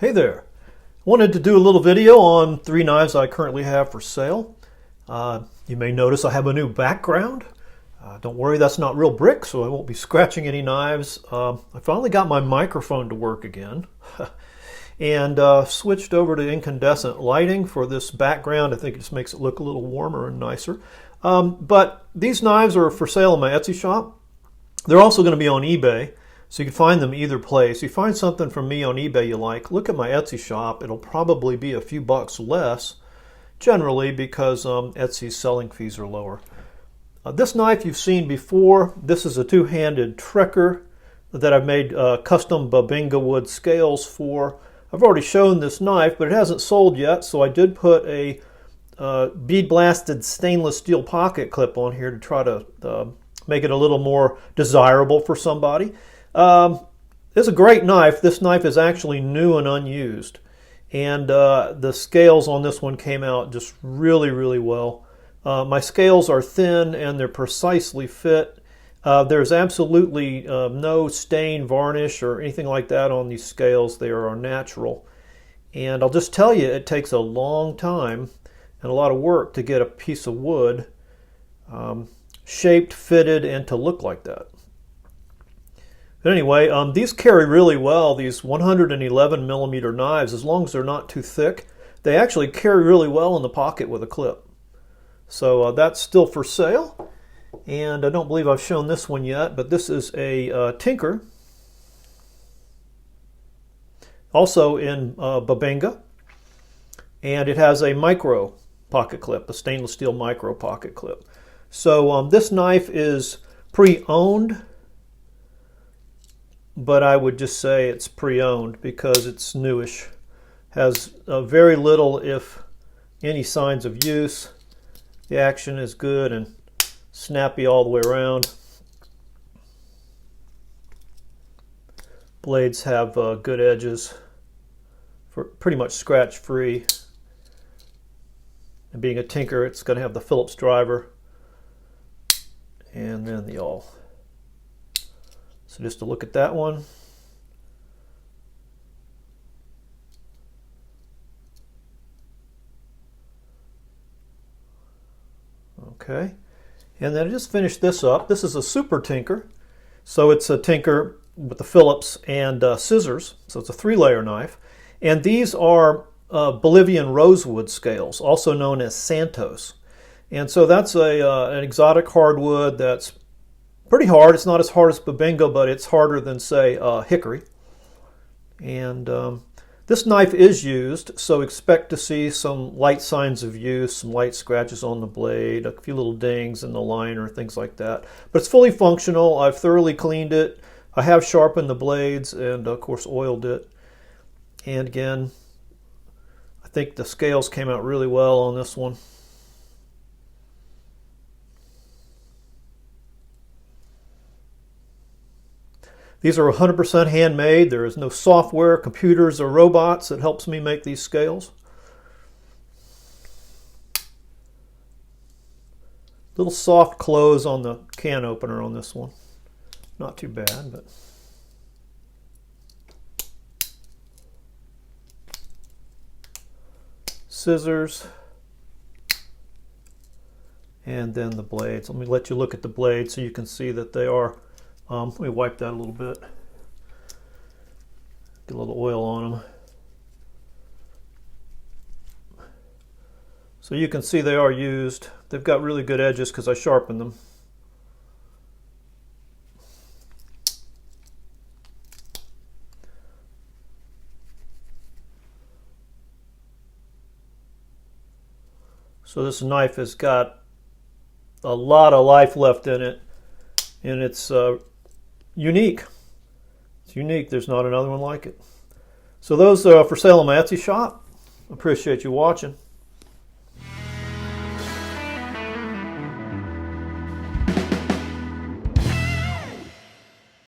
Hey there. Wanted to do a little video on 3 knives I currently have for sale. You may notice I have a new background. Don't worry, that's not real brick, so I won't be scratching any knives. I finally got my microphone to work again and switched over to incandescent lighting for this background. I think it just makes it look a little warmer and nicer. But these knives are for sale in my Etsy shop. They're also going to be on eBay. So you can find them either place. You find something from me on eBay you like, look at my Etsy shop. It'll probably be a few bucks less, generally, because Etsy's selling fees are lower. This knife you've seen before. This is a two-handed Trekker that I've made custom Babinga wood scales for. I've already shown this knife, but it hasn't sold yet, so I did put a bead-blasted stainless steel pocket clip on here to try to make it a little more desirable for somebody. It's a great knife. This knife is actually new and unused, and the scales on this one came out just really well. My scales are thin and they're precisely fit. There's absolutely no stain, varnish, or anything like that on these scales. They are natural, and I'll just tell you, it takes a long time and a lot of work to get a piece of wood shaped, fitted, and to look like that. But anyway, these carry really well, these 111 millimeter knives, as long as they're not too thick. They actually carry really well in the pocket with a clip. So that's still for sale. And I don't believe I've shown this one yet, but this is a Tinker. Also in Babinga. And it has a micro pocket clip, a stainless steel micro pocket clip. So this knife is pre-owned, but I would just say it's pre-owned because it's newish. Has very little, if any, signs of use. The action is good and snappy all the way around. Blades have good edges, for pretty much scratch free. And being a Tinker, it's going to have the Phillips driver and then the awl. So just to look at that one. Okay. And then I just finished this up. This is a Super Tinker. So it's a Tinker with the Phillips and scissors. So it's a 3-layer knife. And these are Bolivian rosewood scales, also known as Santos. And so that's an exotic hardwood that's pretty hard. It's not as hard as Babinga, but it's harder than, say, hickory. And this knife is used, so expect to see some light signs of use, some light scratches on the blade, a few little dings in the liner, things like that. But it's fully functional. I've thoroughly cleaned it. I have sharpened the blades and, of course, oiled it. And again, I think the scales came out really well on this one. These are 100% handmade. There is no software, computers, or robots that helps me make these scales. Little soft close on the can opener on this one. Not too bad, but scissors. And then the blades. Let me let you look at the blades so you can see that they are. Let me wipe that a little bit. Get a little oil on them. So you can see they are used. They've got really good edges because I sharpened them. So this knife has got a lot of life left in it, and it's unique. It's unique. There's not another one like it. So those are for sale on my Etsy shop. Appreciate you watching.